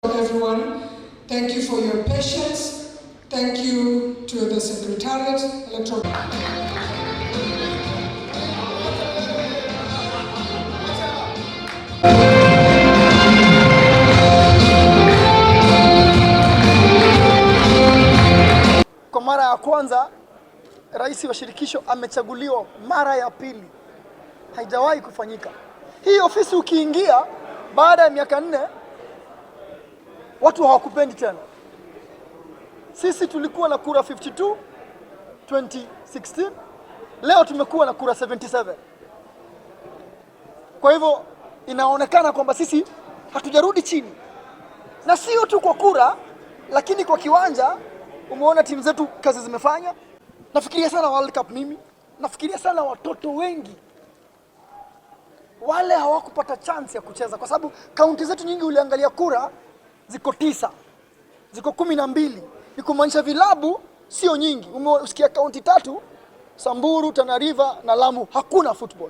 Everyone, thank you for your patience. Thank you to the Secretariat, Electoral. Kwa mara ya kwanza rais wa shirikisho amechaguliwa mara ya pili. Haijawahi kufanyika. Hii ofisi ukiingia baada ya miaka 4 watu hawakupendi tena. Sisi tulikuwa na kura 52 2016, leo tumekuwa na kura 77. Kwa hivyo inaonekana kwamba sisi hatujarudi chini. Na sio tu kwa kura, lakini kwa kiwanja umeona timu zetu kazi zimefanya. Nafikiria sana World Cup mimi. Nafikiria sana watoto wengi wale hawakupata chance ya kucheza kwa sababu kaunti zetu nyingi uliangalia kura ziko 9, ziko 12. Ni kumaanisha vilabu sio nyingi. Umesikia kaunti 3, Samburu, Tana River na Lamu hakuna football.